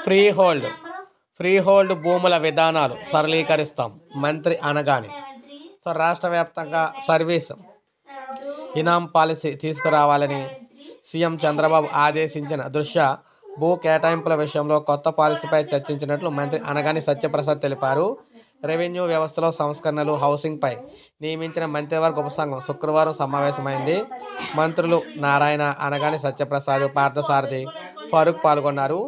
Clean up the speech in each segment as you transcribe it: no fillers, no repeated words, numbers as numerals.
Free hold భూముల విధానాలు సరళీకరిస్తాం మంత్రి అనగానే. సో రాష్ట్ర వ్యాప్తంగా సర్వీస్ ఇనాం పాలసీ తీసుకురావాలని సీఎం చంద్రబాబు ఆదేశించిన దృష్ట్యా భూ కేటాయింపుల విషయంలో కొత్త పాలసీపై చర్చించినట్లు మంత్రి అనగాని సత్యప్రసాద్ తెలిపారు. రెవెన్యూ వ్యవస్థలో సంస్కరణలు, హౌసింగ్పై నియమించిన మంత్రివర్గ ఉపసంఘం శుక్రవారం సమావేశమైంది. మంత్రులు నారాయణ, అనగాని సత్యప్రసాద్, పార్థసారథి, ఫరూక్ పాల్గొన్నారు.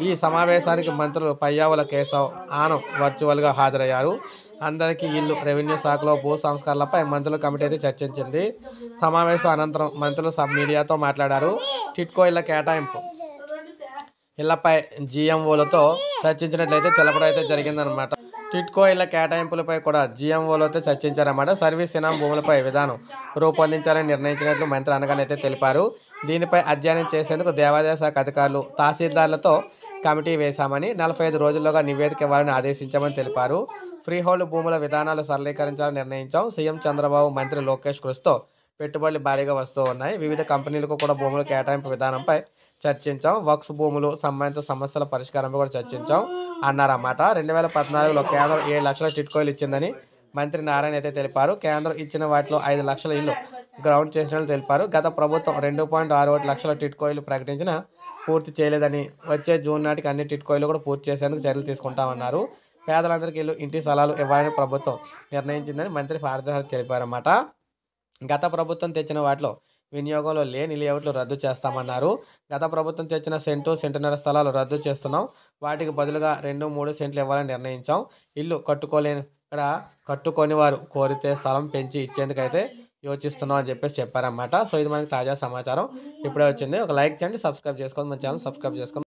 ఈ సమావేశానికి మంత్రులు పయ్యావుల కేశవ్, ఆనం వర్చువల్గా హాజరయ్యారు. అందరికీ ఇల్లు, రెవెన్యూ శాఖలో భూ సంస్కరణలపై మంత్రుల కమిటీ అయితే చర్చించింది. సమావేశం అనంతరం మంత్రులు మీడియాతో మాట్లాడారు. టిట్కో ఇళ్ల కేటాయింపు ఇళ్లపై జీఎంఓలతో చర్చించినట్లయితే తెలపడం అయితే జరిగిందనమాట. టిట్కో ఇళ్ల కేటాయింపులపై కూడా జీఎంఓలతో చర్చించారన్నమాట. సర్వీస్ ఇనాం భూములపై విధానం రూపొందించాలని నిర్ణయించినట్లు మంత్రి అనగానే అయితే తెలిపారు. దీనిపై అధ్యయనం చేసేందుకు దేవాదాయ శాఖ అధికారులు, తహసీల్దార్లతో కమిటీ వేశామని, 45 రోజుల్లోగా నివేదిక ఇవ్వాలని ఆదేశించామని తెలిపారు. ఫ్రీహోల్డ్ భూముల విధానాలు సరళీకరించాలని నిర్ణయించాం. సీఎం చంద్రబాబు, మంత్రి లోకేష్ కృషితో పెట్టుబడులు భారీగా వస్తూ ఉన్నాయి. వివిధ కంపెనీలకు కూడా భూముల కేటాయింపు విధానంపై చర్చించాం. వక్స్ భూములు సంబంధిత సమస్యల పరిష్కారంపై కూడా చర్చించాం అన్నారన్నమాట. 2014లో కేంద్రం 7 లక్షల టిట్కోయిలు ఇచ్చిందని మంత్రి నారాయణ అయితే తెలిపారు. కేంద్రం ఇచ్చిన వాటిలో 5 లక్షల ఇల్లు గ్రౌండ్ చేసినట్లు తెలిపారు. గత ప్రభుత్వం 2.61 లక్షల టిట్కోయిలు ప్రకటించిన పూర్తి చేయలేదని, వచ్చే జూన్ నాటికి అన్ని టిట్కోయిలు కూడా పూర్తి చేసేందుకు చర్యలు తీసుకుంటామన్నారు. పేదలందరికీ ఇల్లు, ఇంటి స్థలాలు ఇవ్వాలని ప్రభుత్వం నిర్ణయించిందని మంత్రి పార్థసారథి తెలిపారన్నమాట. గత ప్రభుత్వం తెచ్చిన వాటిలో వినియోగంలో లేని లేఅవుట్లు రద్దు చేస్తామన్నారు. గత ప్రభుత్వం తెచ్చిన సెంటున్నర స్థలాలు రద్దు చేస్తున్నాం. వాటికి బదులుగా 2-3 సెంట్లు ఇవ్వాలని నిర్ణయించాం. ఇల్లు కట్టుకొని వారు కోరితే స్థలం పెంచి ఇచ్చేందుకైతే యోచిస్తున్నాం అని చెప్పారన్నమాట. సో ఇది మనకి తాజా సమాచారం ఇప్పుడే వచ్చింది. ఒక లైక్ చేయండి, సబ్స్క్రైబ్ చేసుకోండి, మన ఛానల్ సబ్స్క్రైబ్ చేసుకోండి.